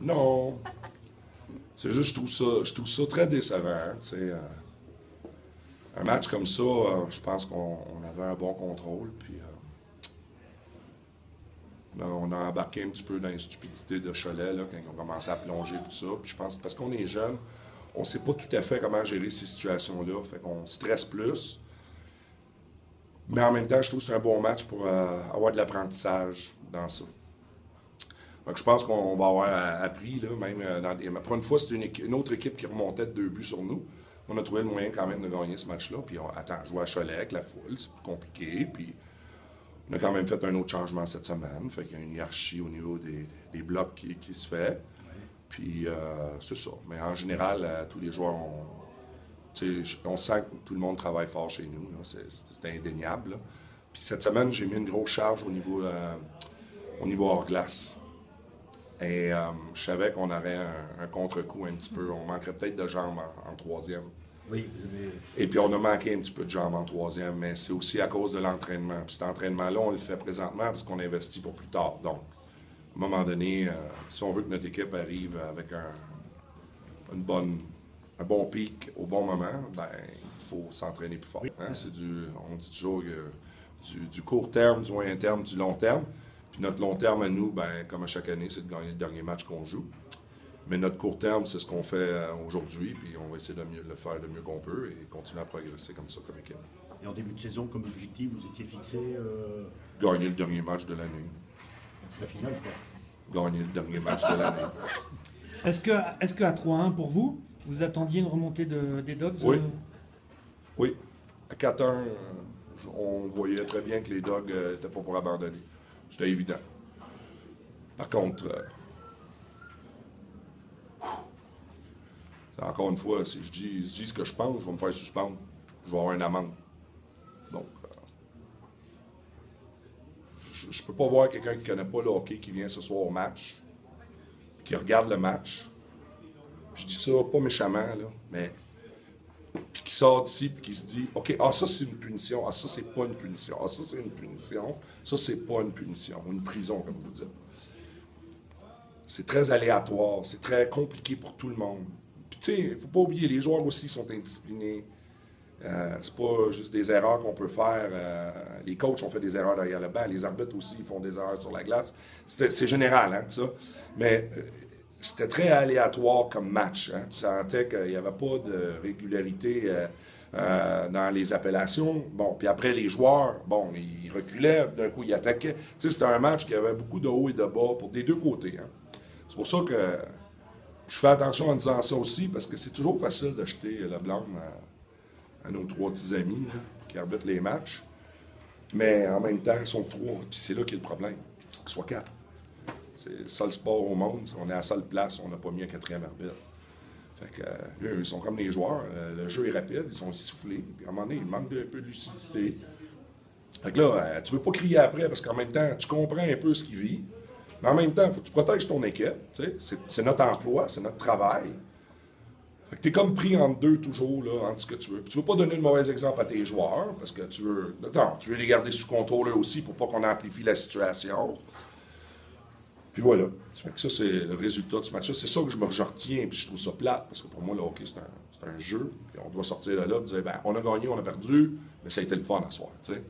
Non, c'est juste, je trouve ça très décevant. Tu sais, un match comme ça, je pense qu'on avait un bon contrôle. Puis on a embarqué un petit peu dans les stupidités de Cholet là, quand on commençait à plonger et tout ça. Puis je pense que parce qu'on est jeune, on ne sait pas tout à fait comment gérer ces situations-là. Fait qu'on stresse plus. Mais en même temps, je trouve que c'est un bon match pour avoir de l'apprentissage dans ça. Donc, je pense qu'on va avoir appris, là, même pour une fois, c'était une autre équipe qui remontait de 2 buts sur nous. On a trouvé le moyen quand même de gagner ce match-là. Puis, attends, jouer à Cholet avec la foule, c'est plus compliqué. Puis, on a quand même fait un autre changement cette semaine. Fait qu'il y a une hiérarchie au niveau des blocs qui se fait. Puis, c'est ça. Mais en général, tous les joueurs, on sent que tout le monde travaille fort chez nous. C'est indéniable. Là. Puis, cette semaine, j'ai mis une grosse charge au niveau hors-glace. Et je savais qu'on aurait un contre-coup un petit peu. On manquerait peut-être de jambes en troisième. Oui, vous avez... Et puis on a manqué un petit peu de jambes en troisième, mais c'est aussi à cause de l'entraînement. Puis cet entraînement-là, on le fait présentement parce qu'on investit pour plus tard. Donc, à un moment donné, si on veut que notre équipe arrive avec un bon pic au bon moment, ben il faut s'entraîner plus fort. Hein? On dit toujours du court terme, du moyen terme, du long terme. Puis notre long terme à nous, ben, comme à chaque année, c'est de gagner le dernier match qu'on joue. Mais notre court terme, c'est ce qu'on fait aujourd'hui, puis on va essayer de le faire le mieux qu'on peut et continuer à progresser comme ça, comme équipe. Et en début de saison, comme objectif, vous étiez fixé Gagner le dernier match de l'année. la finale, quoi. Gagner le dernier match de l'année. Est-ce qu'à 3-1 pour vous, vous attendiez une remontée des Dogs? Oui. Oui. À 4-1, on voyait très bien que les Dogs n'étaient pas pour abandonner. C'était évident. Par contre, encore une fois, si je dis ce que je pense, je vais me faire suspendre. Je vais avoir une amende. Donc, je peux pas voir quelqu'un qui ne connaît pas le hockey qui vient ce soir au match, qui regarde le match. Je dis ça pas méchamment, là, mais puis qui sort d'ici puis qui se dit OK, ça c'est une punition, ça c'est pas une punition, ça c'est une punition, ça c'est pas une punition, une prison, comme vous dites. C'est très aléatoire, c'est très compliqué pour tout le monde. Puis tu sais, il ne faut pas oublier, les joueurs aussi sont indisciplinés. C'est pas juste des erreurs qu'on peut faire. Les coachs ont fait des erreurs derrière le banc, les arbitres aussi font des erreurs sur la glace. C'est général, hein, ça. Mais c'était très aléatoire comme match. Hein. Tu sentais qu'il n'y avait pas de régularité dans les appellations. Bon, puis après, les joueurs, bon, ils reculaient, d'un coup, ils attaquaient. Tu sais, c'était un match qui avait beaucoup de hauts et de bas pour des deux côtés. Hein. C'est pour ça que je fais attention en disant ça aussi, parce que c'est toujours facile de jeter le blâme à nos 3 petits amis là, qui arbitrent les matchs. Mais en même temps, ils sont 3, puis c'est là qu'il y a le problème. Il faut qu'ils soient 4. C'est le seul sport au monde. On est à la seule place, on n'a pas mis un 4e arbitre. Fait que, ils sont comme les joueurs. Le jeu est rapide, ils sont essoufflés. Puis à un moment donné, il manque un peu de lucidité. Fait que là, tu veux pas crier après parce qu'en même temps, tu comprends un peu ce qu'il vit. Mais en même temps, il faut que tu protèges ton équipe. C'est notre emploi, c'est notre travail. Fait que tu es comme pris entre deux toujours, là, entre ce que tu veux. Puis tu veux pas donner le mauvais exemple à tes joueurs parce que tu veux les garder sous contrôle eux aussi pour pas qu'on amplifie la situation. Puis voilà. Ça fait que ça, c'est le résultat de ce match-là. C'est ça que je retiens, puis je trouve ça plate, parce que pour moi, le hockey, c'est un jeu. Puis on doit sortir de là et dire, ben, on a gagné, on a perdu, mais ça a été le fun à soir, tu sais.